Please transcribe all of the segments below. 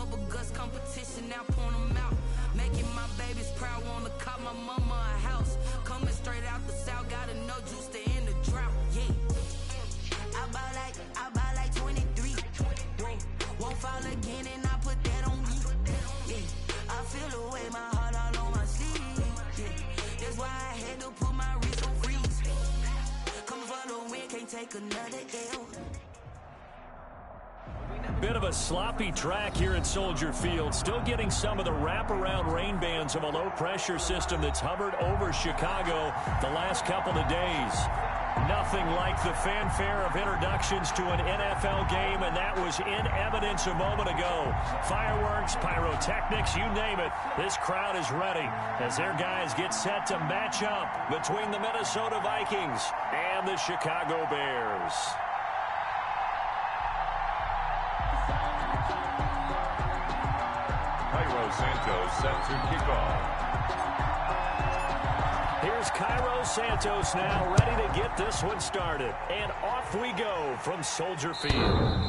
over guts competition, now point them out. Making my babies proud, wanna cop my mama a house. Coming straight out the south, gotta know juice to end the drought. Yeah. I buy like 23. Whoa. Won't fall again and I put that on me. Yeah. I feel the way, my heart all on my sleeve. Yeah. That's why I had to put my wrist on freeze. Coming for the win, can't take another L. Bit of a sloppy track here at Soldier Field. Still getting some of the wraparound rain bands of a low-pressure system that's hovered over Chicago the last couple of days. Nothing like the fanfare of introductions to an NFL game, and that was in evidence a moment ago. Fireworks, pyrotechnics, you name it. This crowd is ready as their guys get set to match up between the Minnesota Vikings and the Chicago Bears. Santos set to kick off. Here's Cairo Santos now, ready to get this one started. And off we go from Soldier Field.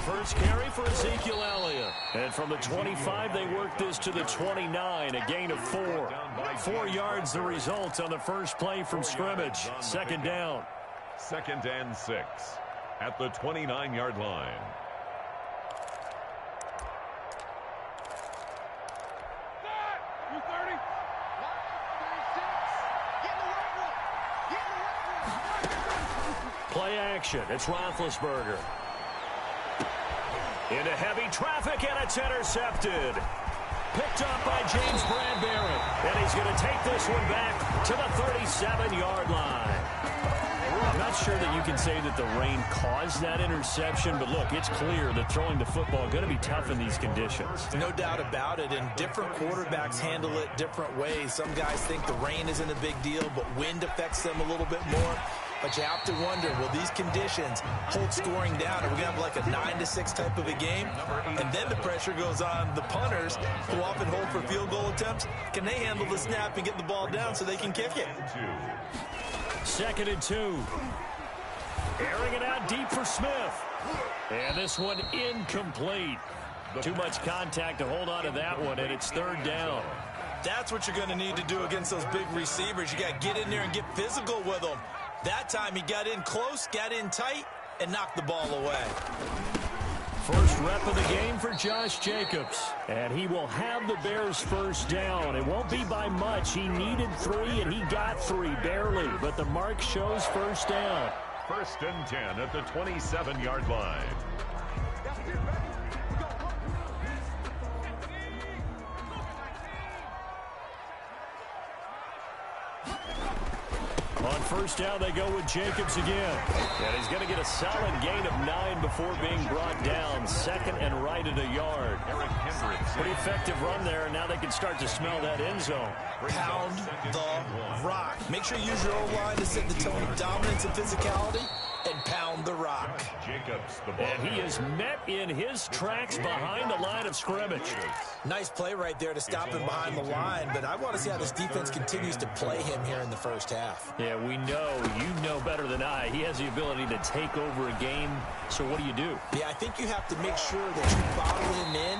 First carry for Ezekiel Elliott. And from the 25, they work this to the 29, a gain of 4. 4 yards the result on the first play from scrimmage. Second down. 2nd and 6 at the 29-yard line. Play action. It's Roethlisberger. Into heavy traffic, and it's intercepted. Picked up by James Bradbury. And he's going to take this one back to the 37-yard line. I'm not sure that you can say that the rain caused that interception, but look, it's clear that throwing the football is going to be tough in these conditions. No doubt about it, and different quarterbacks handle it different ways. Some guys think the rain isn't a big deal, but wind affects them a little bit more. But you have to wonder, will these conditions hold scoring down? Are we going to have like a 9-6 type of a game? And then the pressure goes on the punters, who often hold for field goal attempts. Can they handle the snap and get the ball down so they can kick it? 2nd and 2. Airing it out deep for Smith. And this one incomplete. Too much contact to hold on to that one, and it's 3rd down. That's what you're going to need to do against those big receivers. You got to get in there and get physical with them. That time he got in close, got in tight, and knocked the ball away. First rep of the game for Josh Jacobs. And he will have the Bears first down. It won't be by much. He needed 3, and he got 3, barely. But the mark shows first down. 1st and 10 at the 27-yard line. On first down, they go with Jacobs again. And he's going to get a solid gain of 9 before being brought down. 2nd and right at a yard. Pretty effective run there, and now they can start to smell that end zone. Pound the rock. Make sure you use your O-line to set the tone of dominance and physicality, and pound the rock. Jacobs, and he is met in his tracks behind the line of scrimmage. Nice play right there to stop him behind the line, but I want to see how this defense continues to play him here in the first half. Yeah, we know. You know better than I. He has the ability to take over a game, so what do you do? Yeah, I think you have to make sure that you bottle him in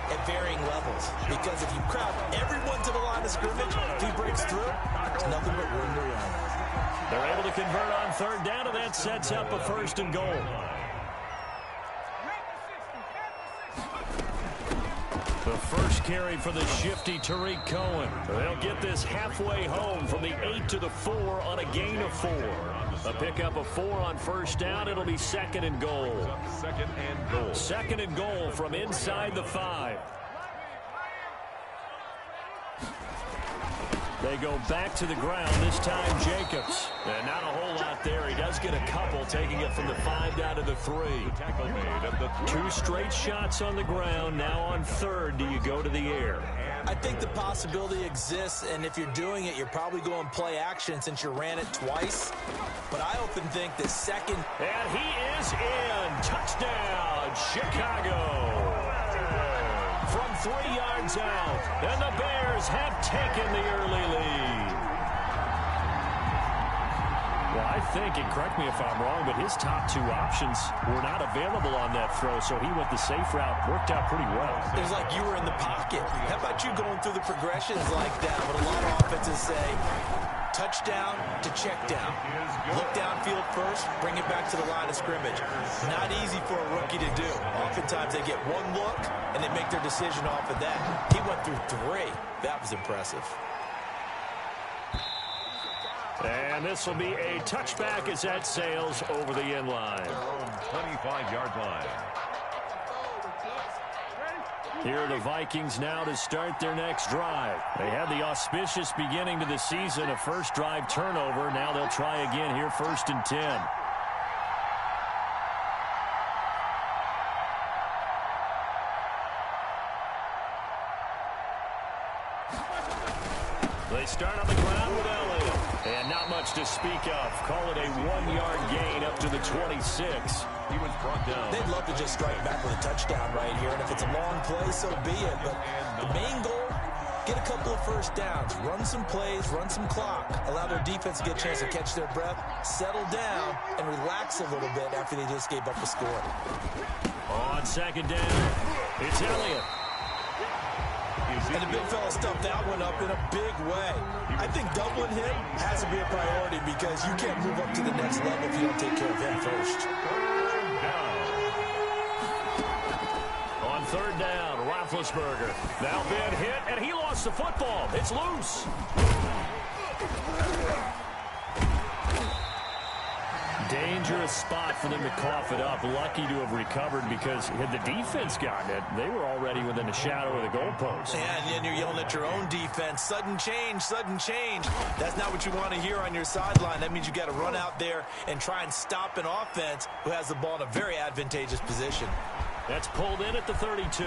at varying levels, because if you crowd everyone to the line of scrimmage, if he breaks through, there's nothing but room to run. They're able to convert on 3rd down, and that sets up a 1st and goal. The first carry for the shifty Tariq Cohen. They'll get this halfway home from the 8 to the 4 on a gain of 4. A pickup of 4 on first down. It'll be 2nd and goal. 2nd and goal. 2nd and goal from inside the 5. They go back to the ground, this time Jacobs. And not a whole lot there. He does get a couple, taking it from the 5 down to the 3. Two straight shots on the ground. Now on third, do you go to the air? I think the possibility exists, and if you're doing it, you're probably going play action since you ran it twice. But I often think the second... And he is in. Touchdown, Chicago. From 3 yards out, and the Bears have taken the early lead. Well, I think, and correct me if I'm wrong, but his top 2 options were not available on that throw, so he went the safe route. Worked out pretty well. It was like you were in the pocket. How about you going through the progressions like that? But a lot of offenses say touchdown to check down. Look downfield first, bring it back to the line of scrimmage. Not easy for a rookie to do. Oftentimes they get one look, and they make their decision off of that. He went through 3. That was impressive. And this will be a touchback as that sails over the end line. 25-yard line. Here are the Vikings now to start their next drive. They had the auspicious beginning to the season, a first drive turnover. Now they'll try again here, 1st and 10. They start on the ground with Elliott. And not much to speak of. Call it a 1-yard gain up to the 26. He was brought down. They'd love to just strike back with a touchdown right here. And if it's a long play, so be it. But the main goal, get a couple of first downs. Run some plays, run some clock. Allow their defense to get a chance to catch their breath, settle down, and relax a little bit after they just gave up a score. On 2nd down, it's Elliott. And the big fella stuffed that one up in a big way. I think doubling him has to be a priority because you can't move up to the next level if you don't take care of him first. On 3rd down, Roethlisberger. Now been hit, and he lost the football. It's loose. Dangerous spot for them to cough it up. Lucky to have recovered because had the defense gotten it, they were already within the shadow of the goalpost. Yeah, and then you're yelling at your own defense. Sudden change, sudden change. That's not what you want to hear on your sideline. That means you got to run out there and try and stop an offense who has the ball in a very advantageous position. That's pulled in at the 32.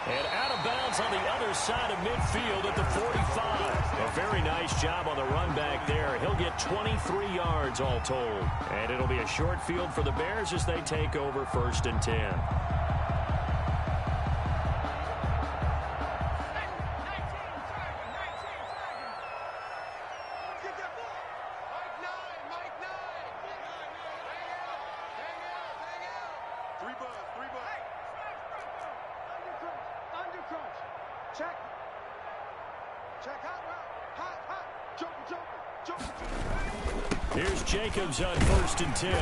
And out of bounds on the other side of midfield at the 45. A very nice job on the run back there. He'll get 23 yards all told. And it'll be a short field for the Bears as they take over 1st and 10. Here's Jacobs on 1st and 10.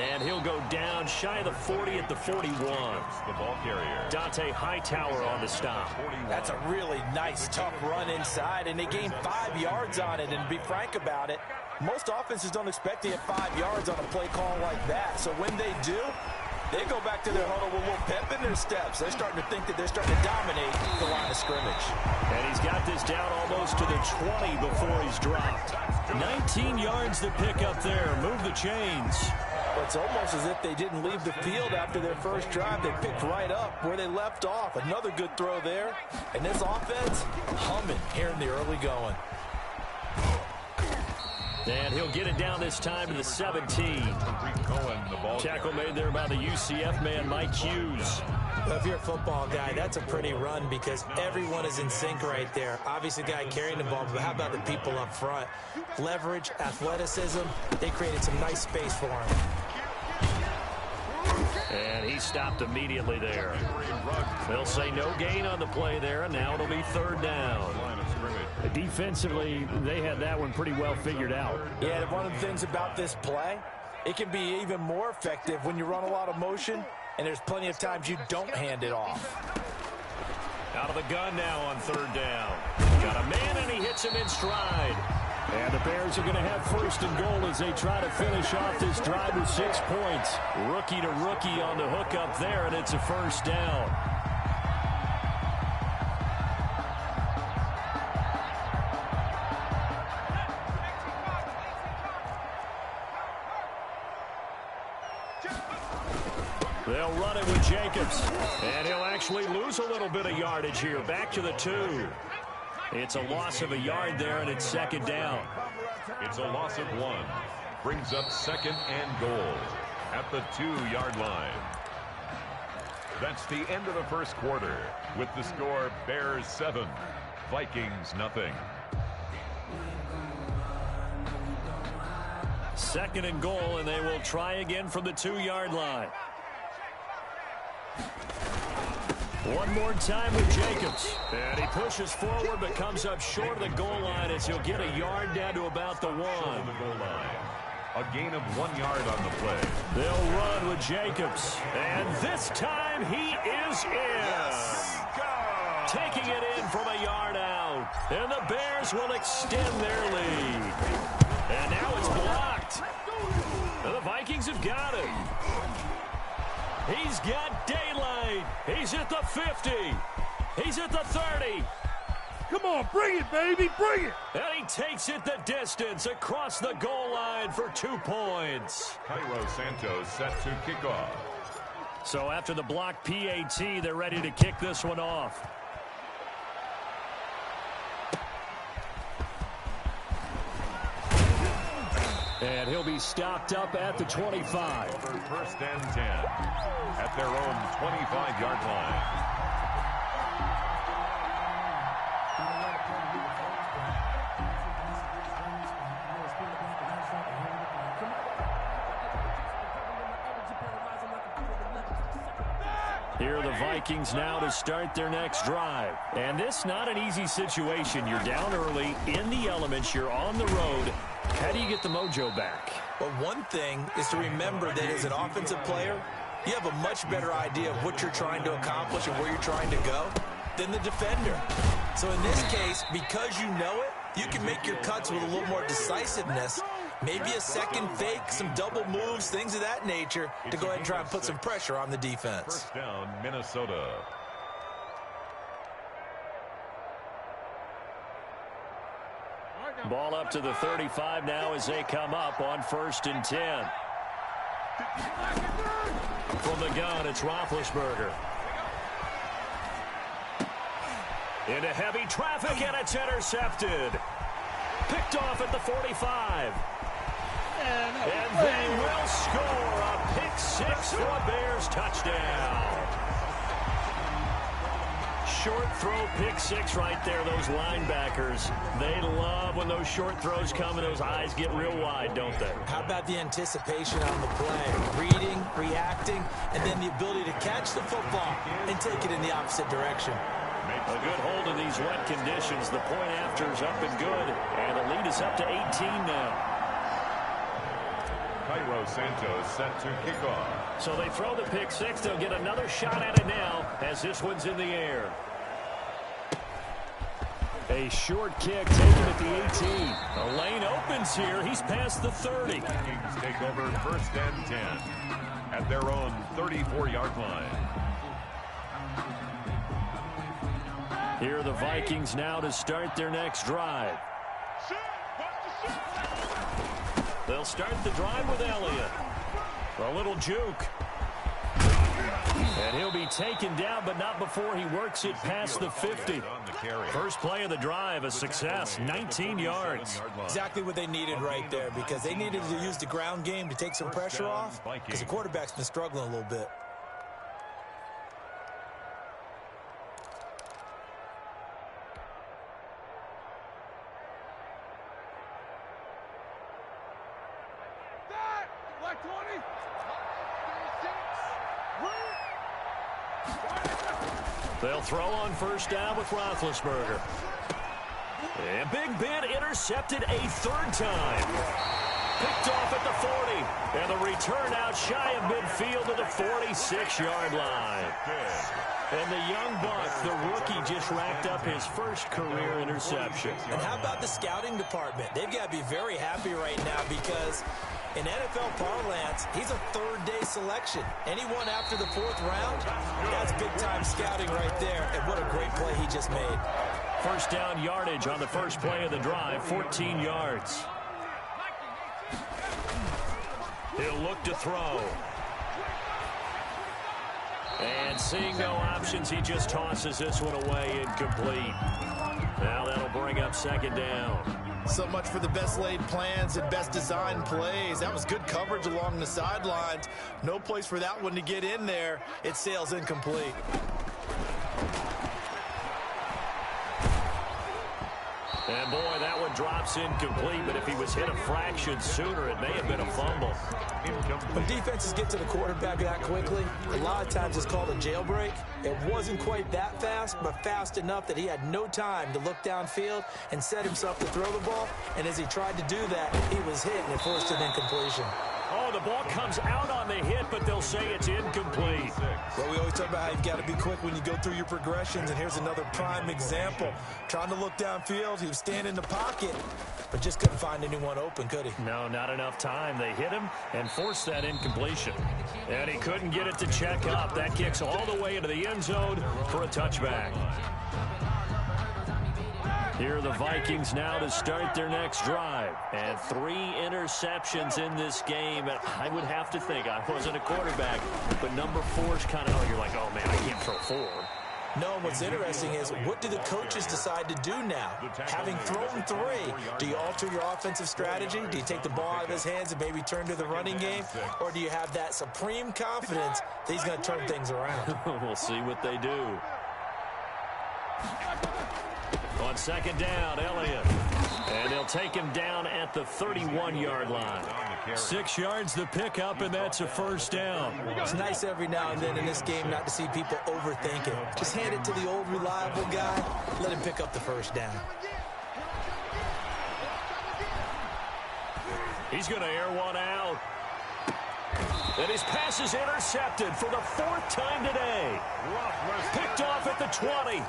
And he'll go down shy of the 40 at the 41. The ball carrier. Dante Hightower on the stop. That's a really nice, tough run inside, and they gained 5 yards on it. And to be frank about it, most offenses don't expect to get 5 yards on a play call like that. So when they do, they go back to their huddle with a little pep in their steps. They're starting to think that they're starting to dominate the line of scrimmage. And he's got this down almost to the 20 before he's dropped. 19 yards to pick up there. Move the chains. It's almost as if they didn't leave the field after their first drive. They picked right up where they left off. Another good throw there. And this offense, humming here in the early going. And he'll get it down this time to the 17. Tackle made there by the UCF man, Mike Hughes. Well, if you're a football guy, that's a pretty run because everyone is in sync right there. Obviously, the guy carrying the ball, but how about the people up front? Leverage, athleticism, they created some nice space for him. And he stopped immediately there. They'll say no gain on the play there, and now it'll be 3rd down. Defensively, they had that one pretty well figured out. Yeah, one of the things about this play, it can be even more effective when you run a lot of motion, and there's plenty of times you don't hand it off. Out of the gun now on 3rd down. Got a man, and he hits him in stride. And the Bears are going to have 1st and goal as they try to finish off this drive with 6 points. Rookie to rookie on the hook up there, and it's a 1st down. They'll run it with Jacobs. And he'll actually lose a little bit of yardage here. Back to the 2. It's a loss of a yard there, and it's second down. It's a loss of 1. Brings up second and goal at the 2-yard line. That's the end of the first quarter with the score Bears 7, Vikings nothing. Second and goal, and they will try again from the 2-yard line. One more time with Jacobs. And he pushes forward but comes up short of the goal line as he'll get a yard down to about the 1. The goal line. A gain of 1 yard on the play. They'll run with Jacobs. And this time he is in. Taking it in from a yard out. And the Bears will extend their lead. And now it's blocked. And the Vikings have got it. He's got daylight. He's at the 50. He's at the 30. Come on, bring it, baby, bring it. And he takes it the distance across the goal line for 2 points. Cairo Santos set to kick off. So after the block PAT, they're ready to kick this one off. And he'll be stopped up at the 25. First and 10 at their own 25-yard line. Here are the Vikings now to start their next drive. And this not an easy situation. You're down early, in the elements, you're on the road. How do you get the mojo back? Well, one thing is to remember that as an offensive player, you have a much better idea of what you're trying to accomplish and where you're trying to go than the defender. So in this case, because you know it, you can make your cuts with a little more decisiveness. Maybe a second fake, some double moves, things of that nature to go ahead and try and put some pressure on the defense. First down, Minnesota. Ball up to the 35 now as they come up on 1st and 10. From the gun, it's Roethlisberger. Into heavy traffic, and it's intercepted. Picked off at the 45. And they will score a pick-6 for a Bears touchdown. Short throw pick-6 right there, those linebackers. They love when those short throws come and those eyes get real wide, don't they? How about the anticipation on the play? Reading, reacting, and then the ability to catch the football and take it in the opposite direction. A good hold in these wet conditions. The point after is up and good, and the lead is up to 18 now. Cairo Santos set to kick off. So they throw the pick-6. They'll get another shot at it now as this one's in the air. A short kick taken at the 18. A lane opens here. He's past the 30. Vikings take over 1st and 10 at their own 34-yard line. Here are the Vikings now to start their next drive. They'll start the drive with Elliott. A little juke. And he'll be taken down, but not before he works it past the 50. First play of the drive, a success, 19 yards. Exactly what they needed right there, because they needed to use the ground game to take some pressure off, because the quarterback's been struggling a little bit. They'll throw on first down with Roethlisberger. And Big Ben intercepted a 3rd time. Picked off at the 40. And the return out shy of midfield to the 46-yard line. And the young buck, the rookie, just racked up his first career interception. And how about the scouting department? They've got to be very happy right now because in NFL parlance, he's a 3rd-day selection. Anyone after the 4th round, that's big-time scouting right there. And what a great play he just made. First down yardage on the first play of the drive, 14 yards. He'll look to throw. And seeing no options, he just tosses this one away incomplete. Now that'll bring up second down. So much for the best laid plans and best designed plays. That was good coverage along the sidelines. No place for that one to get in there. It sails incomplete. And boy, that one drops incomplete, but if he was hit a fraction sooner, it may have been a fumble. When defenses get to the quarterback that quickly, a lot of times it's called a jailbreak. It wasn't quite that fast, but fast enough that he had no time to look downfield and set himself to throw the ball. And as he tried to do that, he was hit and it forced an incompletion. Oh, the ball comes out on the hit, but they'll say it's incomplete. Well, we always talk about how you've got to be quick when you go through your progressions, and here's another prime example. Trying to look downfield, he was standing in the pocket, but just couldn't find anyone open, could he? No, not enough time. They hit him and forced that incompletion. And he couldn't get it to check up. That kicks all the way into the end zone for a touchback. Here are the Vikings now to start their next drive. And 3 interceptions in this game. And I would have to think, I wasn't a quarterback, but number 4 is kind of, you're like, oh, man, I can't throw 4. No, and what's interesting is, what do the coaches decide to do now? Having thrown 3, do you alter your offensive strategy? Do you take the ball out of his hands and maybe turn to the running game? Or do you have that supreme confidence that he's going to turn things around? We'll see what they do. On second down, Elliott. And they'll take him down at the 31-yard line. 6 yards the pickup, and that's a first down. It's nice every now and then in this game not to see people overthink it. Just hand it to the old reliable guy. Let him pick up the first down. He's going to air one out. And his pass is intercepted for the 4th time today. Picked off at the 20.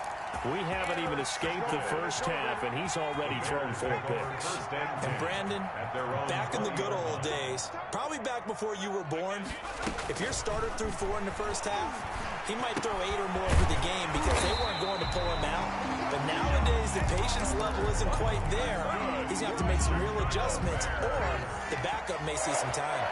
We haven't even escaped the first half, and he's already thrown 4 picks. And Brandon, back in the good old days, probably back before you were born, if your starter threw 4 in the first half, he might throw 8 or more for the game because they weren't going to pull him out. But nowadays, the patience level isn't quite there. He's going to have to make some real adjustments, or the backup may see some time.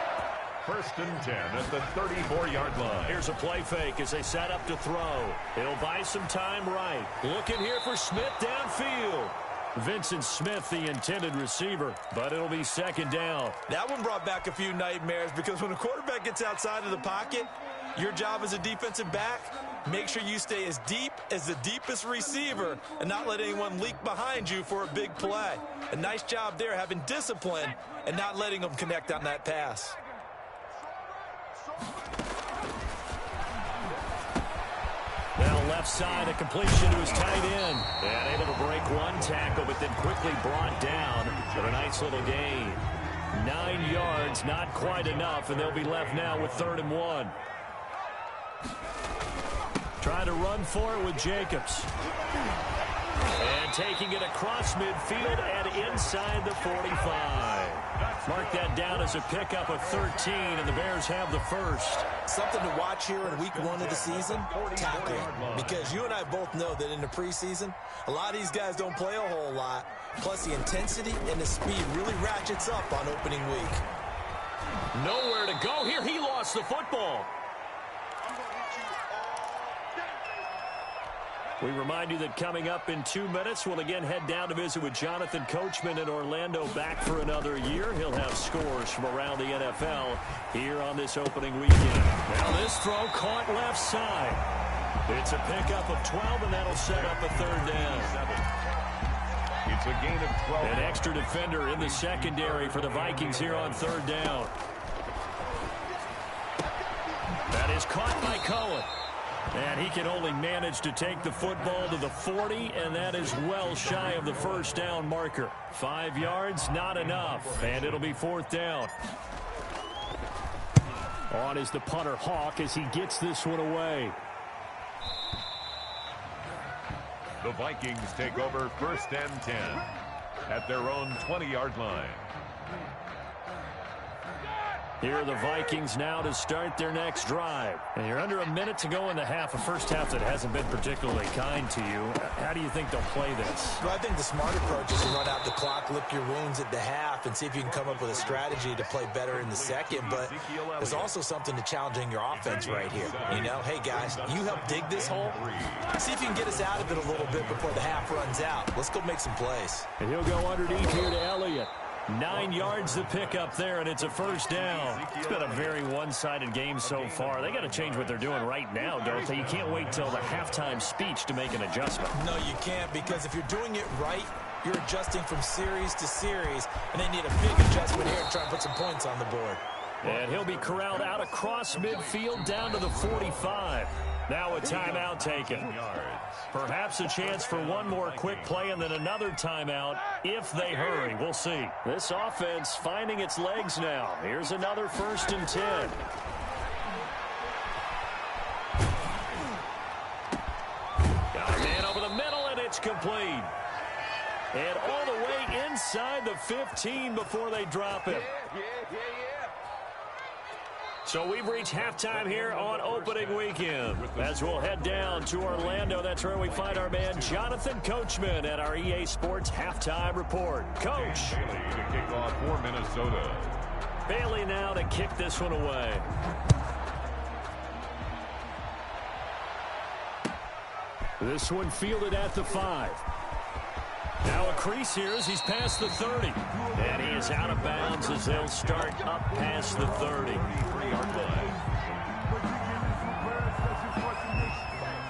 1st and 10 at the 34-yard line. Here's a play fake as they set up to throw. He'll buy some time right. Looking here for Smith downfield. Vincent Smith, the intended receiver, but it'll be second down. That one brought back a few nightmares because when a quarterback gets outside of the pocket, your job as a defensive back, make sure you stay as deep as the deepest receiver and not let anyone leak behind you for a big play. A nice job there having discipline and not letting them connect on that pass. Now left side, a completion to his tight end. And able to break one tackle, but then quickly brought down for a nice little gain. 9 yards, not quite enough, and they'll be left now with 3rd and 1. Trying to run for it with Jacobs. And taking it across midfield and inside the 45. Mark that down as a pickup of 13, and the Bears have the first. Something to watch here in week 1 of the season, tackling. Because you and I both know that in the preseason, a lot of these guys don't play a whole lot. Plus, the intensity and the speed really ratchets up on opening week. Nowhere to go here. He lost the football. We remind you that coming up in 2 minutes, we'll again head down to visit with Jonathan Coachman in Orlando, back for another year. He'll have scores from around the NFL here on this opening weekend. Now this throw caught left side. It's a pickup of 12, and that'll set up a 3rd down. It's a gain of 12. An extra defender in the secondary for the Vikings here on 3rd down. That is caught by Cohen. And he can only manage to take the football to the 40, and that is well shy of the first down marker. 5 yards, not enough, and it'll be 4th down. On is the punter, Hawk, as he gets this one away. The Vikings take over 1st and 10 at their own 20-yard line. Here are the Vikings now to start their next drive. And you're under a minute to go in the half, a first half that hasn't been particularly kind to you. How do you think they'll play this? Well, I think the smart approach is to run out the clock, lick your wounds at the half, and see if you can come up with a strategy to play better in the second. But there's also something to challenging your offense right here. You know, hey, guys, you help dig this hole. See if you can get us out of it a little bit before the half runs out. Let's go make some plays. And he'll go underneath here to Elliott. 9 yards to pick up there, and it's a first down. It's been a very one-sided game so far. They got to change what they're doing right now, don't they? You can't wait till the halftime speech to make an adjustment. No, you can't, because if you're doing it right, you're adjusting from series to series, and they need a big adjustment here to try and put some points on the board. And he'll be corralled out across midfield down to the 45. Now a timeout taken. Perhaps a chance for one more quick play and then another timeout if they hurry. We'll see. This offense finding its legs now. Here's another 1st and 10. Got a man over the middle, and it's complete. And all the way inside the 15 before they drop it. So we've reached halftime here on opening weekend. As we'll head down to Orlando, that's where we find our man Jonathan Coachman at our EA Sports Halftime Report. Coach. Bailey to kick off for Minnesota. Bailey now to kick this one away. This one fielded at the 5. Now a crease here as he's past the 30. And he is out of bounds as they'll start up past the 30.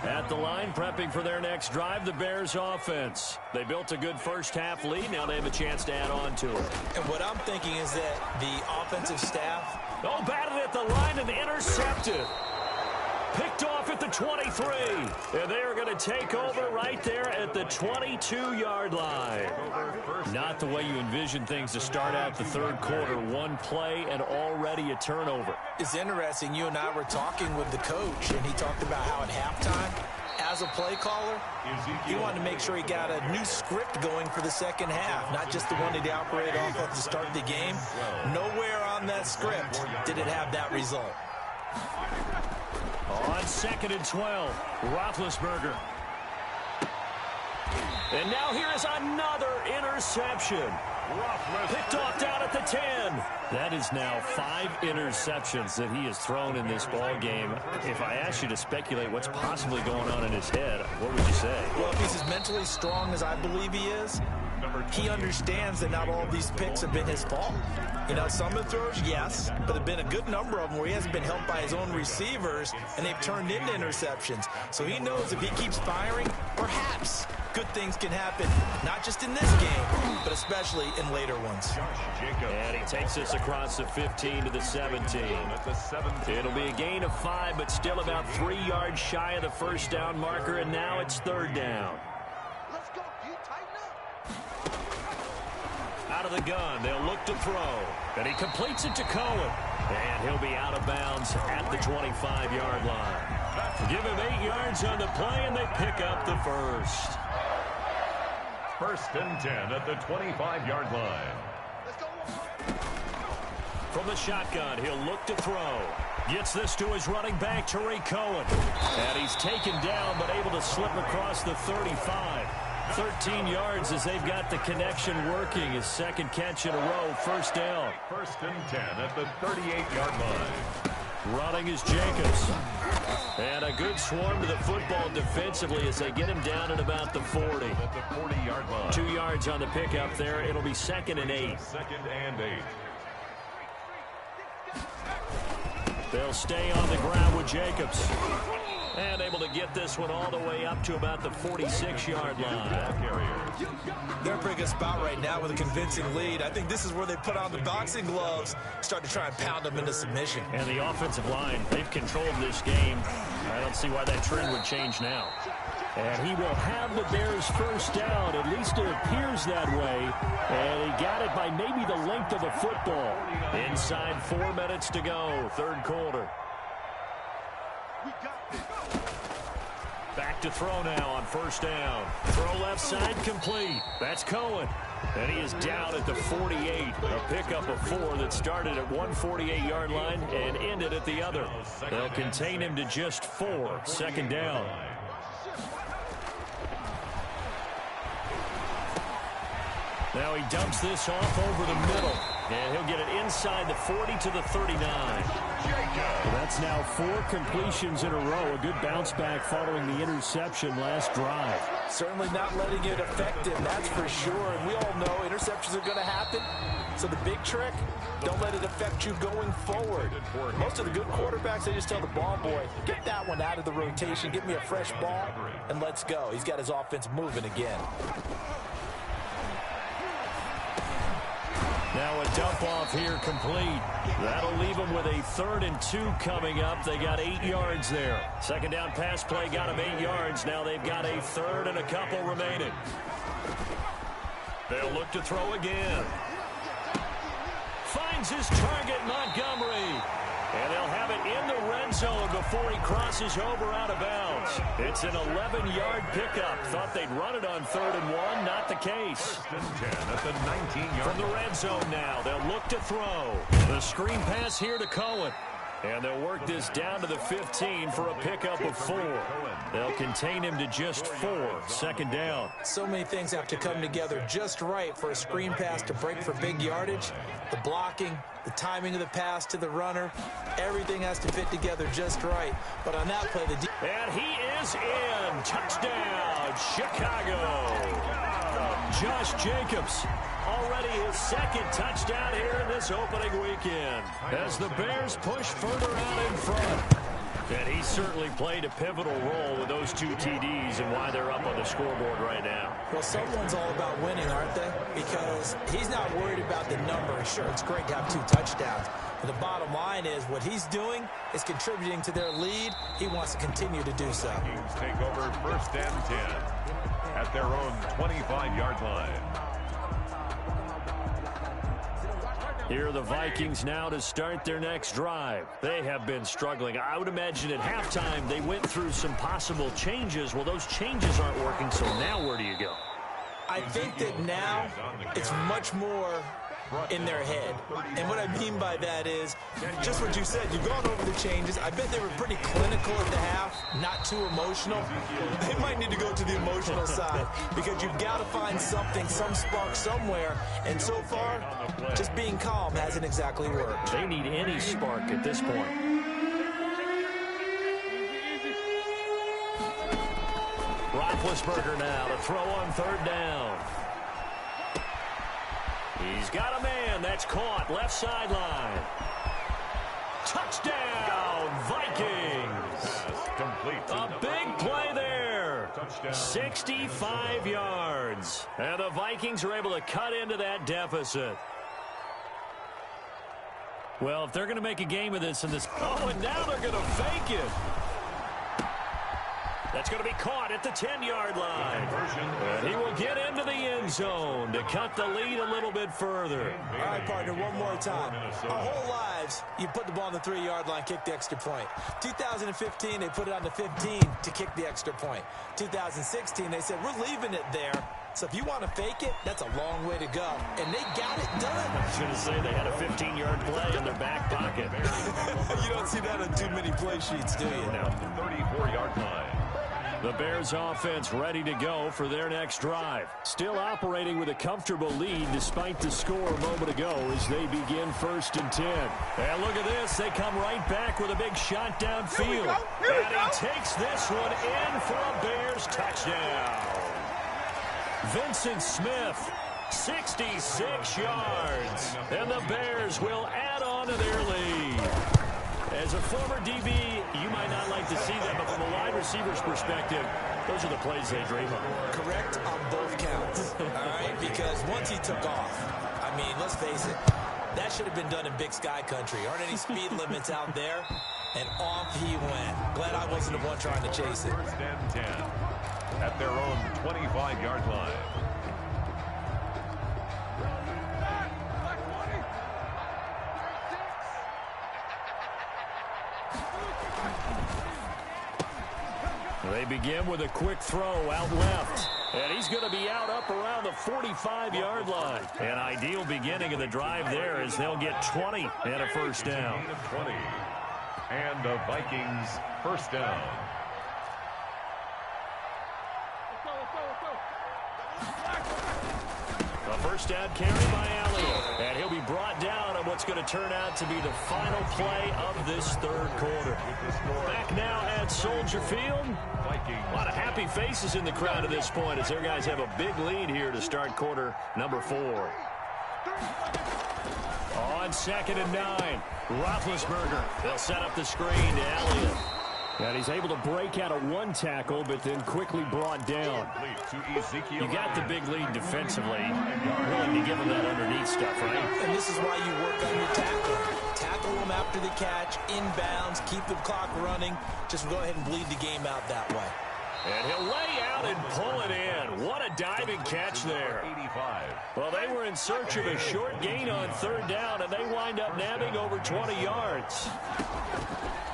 At the line, prepping for their next drive, the Bears offense. They built a good first half lead. Now they have a chance to add on to it. And what I'm thinking is that the offensive staff... Oh, batted at the line and intercepted. Picked off at the 23. And they are going to take over right there at the 22-yard line. Not the way you envision things to start out the third quarter. One play and already a turnover. It's interesting. You and I were talking with the coach, and he talked about how at halftime, as a play caller, he wanted to make sure he got a new script going for the second half, not just the one that he operated off of to start the game. Nowhere on that script did it have that result. On 2nd and 12, Roethlisberger. And now here is another interception. Picked off down at the 10. That is now 5 interceptions that he has thrown in this ball game. If I asked you to speculate what's possibly going on in his head, what would you say? Well, if he's as mentally strong as I believe he is, he understands that not all of these picks have been his fault. You know, some of the throws, yes, but there have been a good number of them where he hasn't been helped by his own receivers, and they've turned into interceptions. So he knows if he keeps firing, perhaps good things can happen, not just in this game, but especially in later ones. And he takes this across the 15 to the 17. It'll be a gain of 5, but still about 3 yards shy of the first down marker, and now it's 3rd down. Out of the gun, they'll look to throw. And he completes it to Cohen. And he'll be out of bounds at the 25-yard line. Give him 8 yards on the play, and they pick up the first. 1st and 10 at the 25-yard line. From the shotgun, he'll look to throw. Gets this to his running back, Tariq Cohen. And he's taken down, but able to slip across the 35. 13 yards as they've got the connection working. His second catch in a row, 1st down. 1st and 10 at the 38-yard line. Running is Jacobs. And a good swarm to the football defensively as they get him down at about the 40. At the 40-yard line. 2 yards on the pickup there. It'll be 2nd and 8. 2nd and 8. They'll stay on the ground with Jacobs. And able to get this one all the way up to about the 46-yard line. They're in a pretty good spot right now with a convincing lead. I think this is where they put on the boxing gloves, start to try and pound them into submission. And the offensive line, they've controlled this game. I don't see why that trend would change now. And he will have the Bears first down. At least it appears that way. And he got it by maybe the length of a football. Inside 4 minutes to go, third quarter. Back look to throw now on first down. Throw left side complete. That's Cohen. And he is down at the 48. A pickup of 4 that started at 148-yard line and ended at the other. They'll contain him to just 4. Second down. Now he dumps this off over the middle. And he'll get it inside the 40 to the 39. Well, that's now 4 completions in a row. A good bounce back following the interception last drive. Certainly not letting it affect him, that's for sure. And we all know interceptions are going to happen. So the big trick, don't let it affect you going forward. Most of the good quarterbacks, they just tell the ball boy, get that one out of the rotation, give me a fresh ball, and let's go. He's got his offense moving again. Now a dump off here complete. That'll leave them with a 3rd and 2 coming up. They got 8 yards there. Second down pass play got them 8 yards. Now they've got a 3rd and a couple remaining. They'll look to throw again. Finds his target, Montgomery. And they'll have it in the red zone before he crosses over out of bounds. It's an 11-yard pickup. Thought they'd run it on 3rd and 1. Not the case. 1st and 10 at the 19-yard From the red zone now, they'll look to throw. The screen pass here to Cohen. And they'll work this down to the 15 for a pickup of 4. They'll contain him to just 4. Second down. So many things have to come together just right for a screen pass to break for big yardage. The blocking, the timing of the pass to the runner, everything has to fit together just right. But on that play, and he is in. Touchdown, Chicago. Josh Jacobs, already his 2nd touchdown here in this opening weekend, as the Bears push further out in front. And he certainly played a pivotal role with those 2 TDs and why they're up on the scoreboard right now. Well, someone's all about winning, aren't they? Because he's not worried about the number. Sure, it's great to have 2 touchdowns. But the bottom line is what he's doing is contributing to their lead. He wants to continue to do so. Vikings take over 1st and 10 at their own 25-yard line. Here are the Vikings now to start their next drive. They have been struggling. I would imagine at halftime they went through some possible changes. Well, those changes aren't working, so now where do you go? I think that now it's much more in their head. And what I mean by that is just what you said. You've gone over the changes. I bet they were pretty clinical at the half, not too emotional. They might need to go to the emotional side because you've got to find something, some spark somewhere. And so far, just being calm hasn't exactly worked. They need any spark at this point. Roethlisberger now to throw on 3rd down. He's got a man. That's caught. Left sideline. Touchdown, Vikings. Complete. A big play there. Touchdown. 65 yards. And the Vikings are able to cut into that deficit. Well, if they're going to make a game of this in this... Oh, and now they're going to fake it. That's going to be caught at the 10-yard line. And he will get into the end zone to cut the lead a little bit further. All right, partner, one more time. Our whole lives, you put the ball on the 3-yard line, kick the extra point. 2015, they put it on the 15 to kick the extra point. 2016, they said, we're leaving it there. So if you want to fake it, that's a long way to go. And they got it done. I was going to say they had a 15-yard play in their back pocket. You don't see that on too many play sheets, do you? Now the 34-yard line. The Bears offense ready to go for their next drive. Still operating with a comfortable lead despite the score a moment ago as they begin 1st and 10. And look at this. They come right back with a big shot downfield. And he takes this one in for a Bears touchdown. Vincent Smith, 66 yards. And the Bears will add on to their lead. As a former DB, you might not like to see that, but from a wide receiver's perspective, those are the plays they dream of. Correct on both counts, all right? Because once he took off, I mean, let's face it, that should have been done in Big Sky country. Aren't any speed limits out there? And off he went. Glad I wasn't the one trying to chase it. 1st and 10 at their own 25-yard line. They begin with a quick throw out left. And he's going to be out up around the 45-yard line. An ideal beginning of the drive there as they'll get 20 and a first down. 20. And the Vikings first down. A first down carry by Elliott. And he'll be brought down on what's going to turn out to be the final play of this third quarter. Back now at Soldier Field. A lot of happy faces in the crowd at this point as their guys have a big lead here to start quarter number 4. On 2nd and 9, Roethlisberger. They'll set up the screen to Elliott. And he's able to break out of one tackle, but then quickly brought down. You got the big lead defensively. Willing to give him that underneath stuff, right? And this is why you work on your tackle. Tackle them after the catch, inbounds, keep the clock running. Just go ahead and bleed the game out that way. And he'll lay out and pull it in. What a diving catch there. Well, they were in search of a short gain on 3rd down, and they wind up nabbing over 20 yards.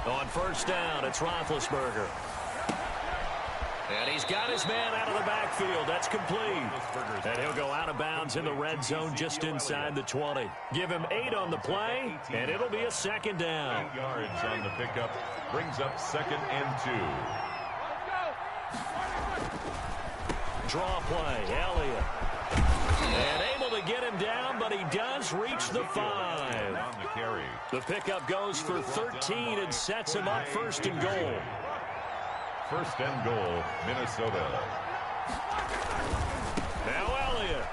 On first down, it's Roethlisberger. And he's got his man out of the backfield. That's complete. And he'll go out of bounds in the red zone just inside the 20. Give him 8 on the play, and it'll be a 2nd down. 8 yards on the pickup. Brings up 2nd and 2. Draw play, Elliott. And able to get him down, but he does reach the 5. The pickup goes for 13 and sets him up 1st and goal. 1st and goal, Minnesota. Now Elliott.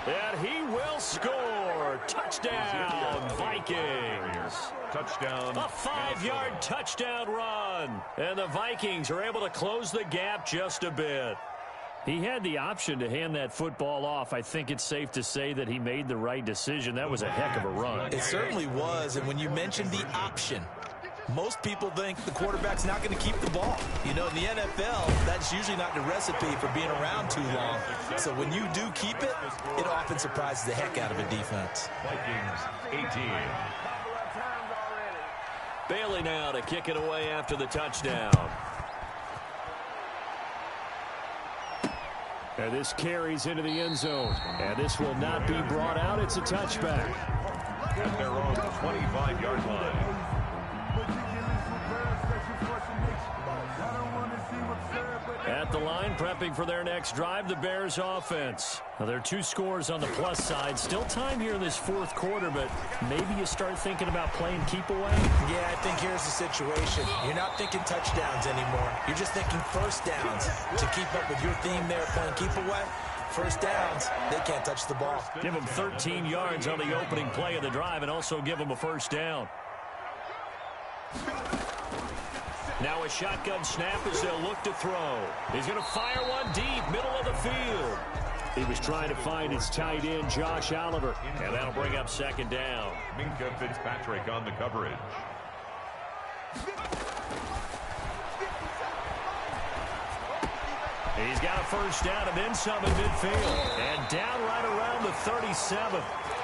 And he will score. Touchdown, Vikings. Touchdown. A 5-yard touchdown run. And the Vikings are able to close the gap just a bit. He had the option to hand that football off. I think it's safe to say that he made the right decision. That was a heck of a run. It certainly was. And when you mentioned the option, most people think the quarterback's not going to keep the ball. You know, in the NFL, that's usually not the recipe for being around too long. So when you do keep it, it often surprises the heck out of a defense. Vikings 18. Bailey now to kick it away after the touchdown. And this carries into the end zone. And this will not be brought out. It's a touchback. At their own 25-yard line. At the line, prepping for their next drive, the Bears offense. Now, there are 2 scores on the plus side. Still time here in this 4th quarter, but maybe you start thinking about playing keep away? Yeah, I think here's the situation. You're not thinking touchdowns anymore. You're just thinking first downs. To keep up with your theme there, playing keep away, first downs, they can't touch the ball. Give them 13 yards on the opening play of the drive and also give them a first down. Now a shotgun snap as they'll look to throw. He's going to fire one deep, middle of the field. He was trying to find his tight end, Josh Oliver. And that'll bring up 2nd down. Minka Fitzpatrick on the coverage. He's got a first down and then some in midfield. And down right around the 37.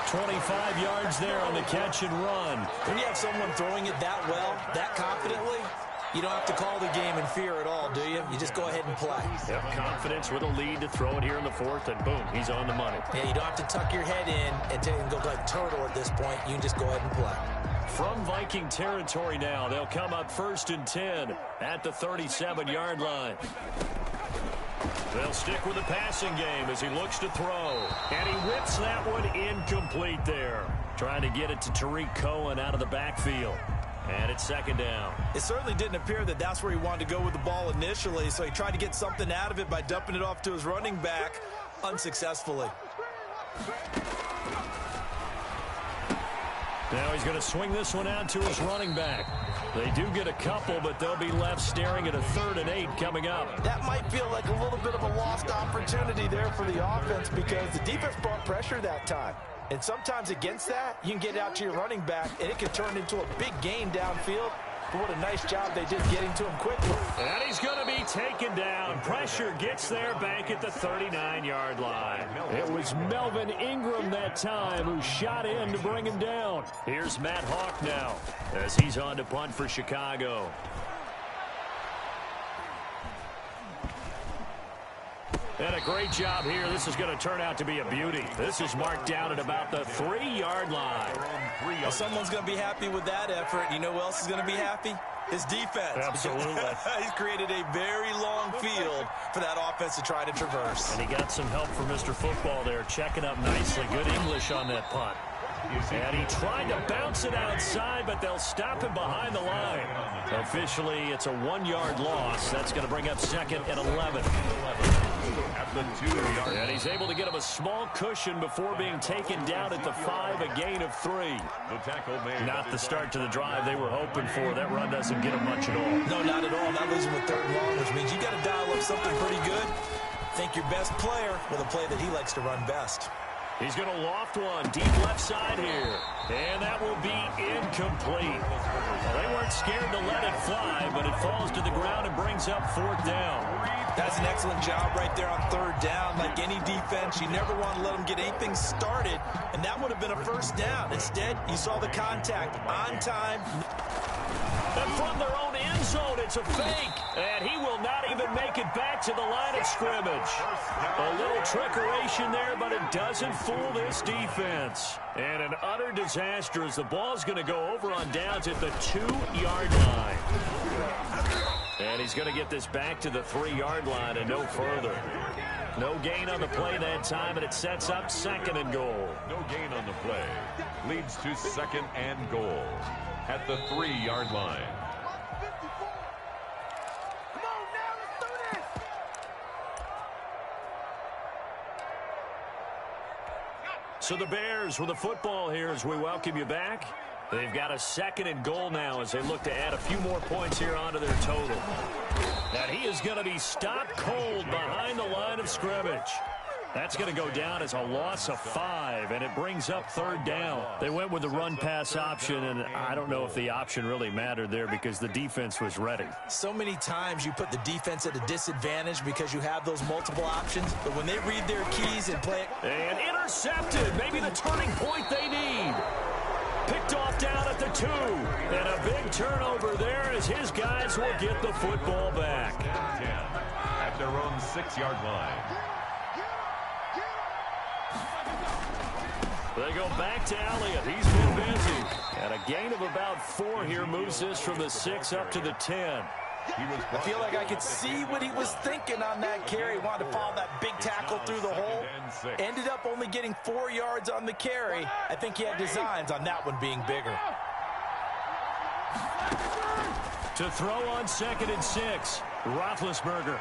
25 yards there on the catch and run. When you have someone throwing it that well, that confidently, you don't have to call the game in fear at all, do you? You just go ahead and play. Yep, confidence with a lead to throw it here in the 4th, and boom, he's on the money. Yeah, you don't have to tuck your head in and go like turtle at this point. You can just go ahead and play. From Viking territory now, they'll come up 1st and 10 at the 37-yard line. They'll stick with the passing game as he looks to throw. And he whips that one incomplete there. Trying to get it to Tariq Cohen out of the backfield. And it's 2nd down. It certainly didn't appear that that's where he wanted to go with the ball initially, so he tried to get something out of it by dumping it off to his running back unsuccessfully. Now he's going to swing this one out to his running back. They do get a couple, but they'll be left staring at a 3rd and 8 coming up. That might feel like a little bit of a lost opportunity there for the offense because the defense brought pressure that time. And sometimes against that, you can get out to your running back, and it can turn into a big gain downfield. But what a nice job they did getting to him quickly. And he's going to be taken down. Pressure gets there back at the 39-yard line. It was Melvin Ingram that time who shot in to bring him down. Here's Matt Hawk now as he's on to punt for Chicago. And a great job here. This is going to turn out to be a beauty. This is marked down at about the 3-yard line. Well, someone's going to be happy with that effort. You know who else is going to be happy? His defense. Absolutely. He's created a very long field for that offense to try to traverse. And he got some help from Mr. Football there, checking up nicely. Good English on that punt. And he tried to bounce it outside, but they'll stop him behind the line. Officially, it's a 1-yard loss. That's going to bring up 2nd and 11. At the 2-yard line. And he's able to get him a small cushion before being taken down at the 5, a gain of 3. The tackle made. Not the start to the drive they were hoping for. That run doesn't get him much at all. No, not at all. Not losing with 3rd and long, which means you got to dial up something pretty good. Think your best player with a play that he likes to run best. He's going to loft one deep left side here. And that will be incomplete. Well, they weren't scared to let it fly, but it falls to the ground and brings up 4th down. That's an excellent job right there on 3rd down. Like any defense, you never want to let them get anything started, and that would have been a 1st down. Instead, you saw the contact on time. And from their own end zone, it's a fake. And he will not even make it back to the line of scrimmage. A little trickeration there, but it doesn't fool this defense. And an utter disaster as the ball's going to go over on downs at the 2-yard line. And he's going to get this back to the 3-yard line and no further. No gain on the play that time, and it sets up 2nd and goal. No gain on the play. Leads to 2nd and goal at the 3-yard line. So the Bears with the football here as we welcome you back. They've got a 2nd and goal now as they look to add a few more points here onto their total. And he is going to be stopped cold behind the line of scrimmage. That's going to go down as a loss of 5, and it brings up 3rd down. They went with the run-pass option, and I don't know if the option really mattered there because the defense was ready. So many times you put the defense at a disadvantage because you have those multiple options, but when they read their keys and play it. And intercepted, maybe the turning point they need. Picked off down at the 2, and a big turnover there as his guys will get the football back. 10 at their own 6-yard line. They go back to Elliott. He's been busy. And a gain of about 4 here moves this from the 6 up to the 10. I feel like I could see what he was thinking on that carry. He wanted to follow that big tackle through the hole. Ended up only getting 4 yards on the carry. I think he had designs on that one being bigger. To throw on 2nd and 6. Roethlisberger.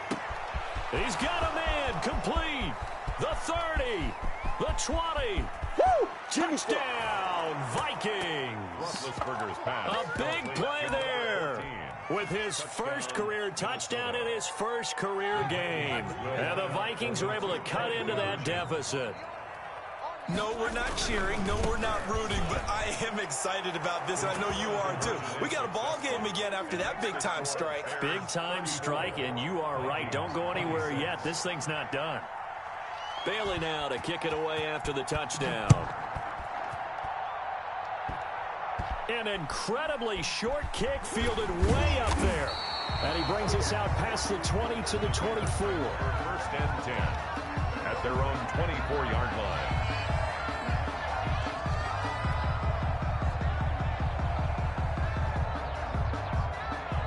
He's got a man. Complete. The 30. The 20. Woo! Touchdown, Vikings. Roethlisberger's pass. A big play there. With his first career touchdown in his first career game. And the Vikings are able to cut into that deficit. No, we're not cheering. No, we're not rooting. But I am excited about this. I know you are, too. We got a ball game again after that big-time strike. Big-time strike, and you are right. Don't go anywhere yet. This thing's not done. Bailey now to kick it away after the touchdown. An incredibly short kick fielded way up there. And he brings us out past the 20 to the 24. 1st and 10 at their own 24-yard line.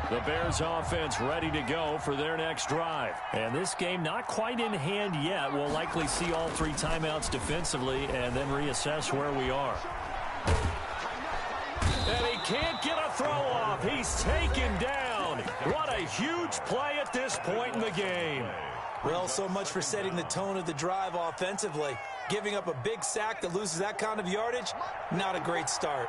The Bears offense ready to go for their next drive. And this game not quite in hand yet. We'll likely see all 3 timeouts defensively and then reassess where we are. And he can't get a throw off. He's taken down. What a huge play at this point in the game. Well, so much for setting the tone of the drive offensively. Giving up a big sack that loses that kind of yardage, not a great start.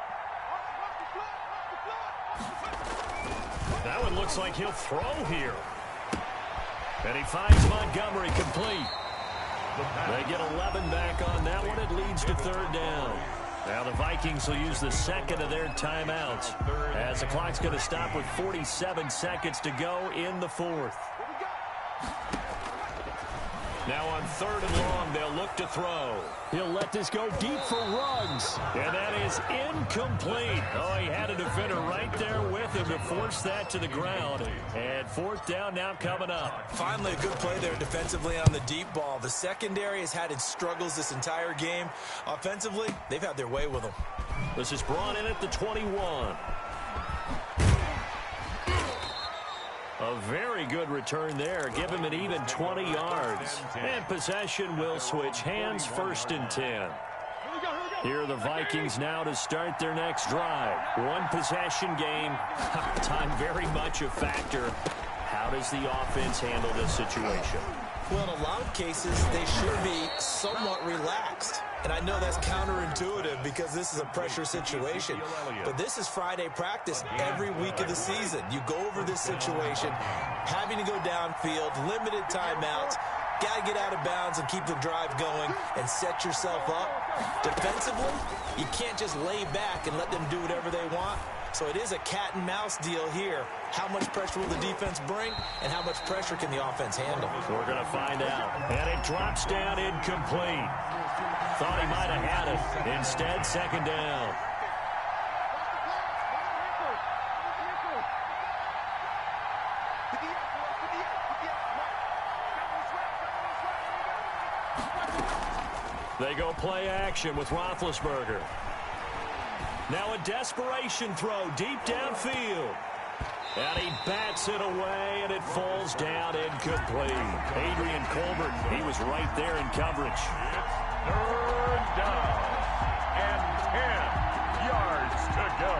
That one looks like he'll throw here. And he finds Montgomery complete. They get 11 back on that one. It leads to 3rd down. Now the Vikings will use the 2nd of their timeouts as the clock's going to stop with 47 seconds to go in the 4th. Now on 3rd and long, they'll look to throw. He'll let this go deep for Ruggs. And that is incomplete. Oh, he had a defender right there with him to force that to the ground. And 4th down now coming up. Finally, a good play there defensively on the deep ball. The secondary has had its struggles this entire game. Offensively, they've had their way with them. This is brought in at the 21. A very good return there. Give him an even 20 yards. And possession will switch hands, 1st and 10. Here are the Vikings now to start their next drive. One possession game. Time very much a factor. How does the offense handle this situation? Well, in a lot of cases, they should be somewhat relaxed. And I know that's counterintuitive because this is a pressure situation. But this is Friday practice every week of the season. You go over this situation, having to go downfield, limited timeouts, got to get out of bounds and keep the drive going and set yourself up. Defensively, you can't just lay back and let them do whatever they want. So it is a cat and mouse deal here. How much pressure will the defense bring, and how much pressure can the offense handle? We're going to find out. And it drops down incomplete. Thought he might have had it. Instead, 2nd down. They go play action with Roethlisberger. Now a desperation throw deep downfield. And he bats it away, and it falls down incomplete. Adrian Colbert, he was right there in coverage. 3rd down and 10 yards to go.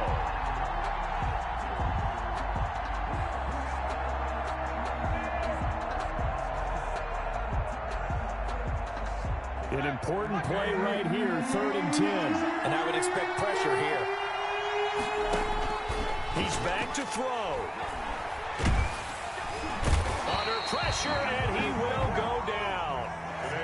An important play right here, 3rd and 10. And I would expect pressure here. He's back to throw. Under pressure, and he will go down.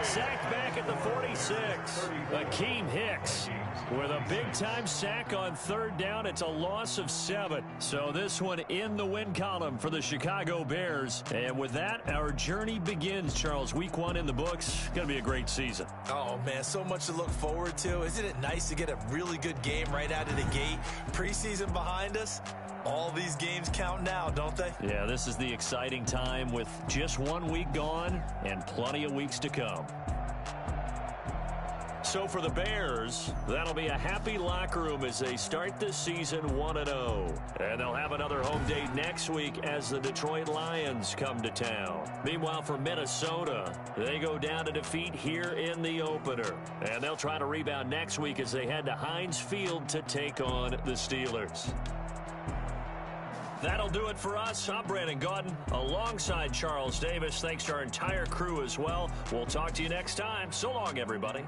Sacked back at the 46. Akeem Hicks with a big-time sack on 3rd down. It's a loss of 7. So this one in the win column for the Chicago Bears. And with that, our journey begins, Charles. Week 1 in the books. Going to be a great season. Oh, man, so much to look forward to. Isn't it nice to get a really good game right out of the gate? Preseason behind us. All these games count now, don't they? Yeah, this is the exciting time with just 1 week gone and plenty of weeks to come. So for the Bears, that'll be a happy locker room as they start this season 1-0. And they'll have another home date next week as the Detroit Lions come to town. Meanwhile, for Minnesota, they go down to defeat here in the opener. And they'll try to rebound next week as they head to Heinz Field to take on the Steelers. That'll do it for us. I'm Brandon Gaudin alongside Charles Davis. Thanks to our entire crew as well. We'll talk to you next time. So long, everybody.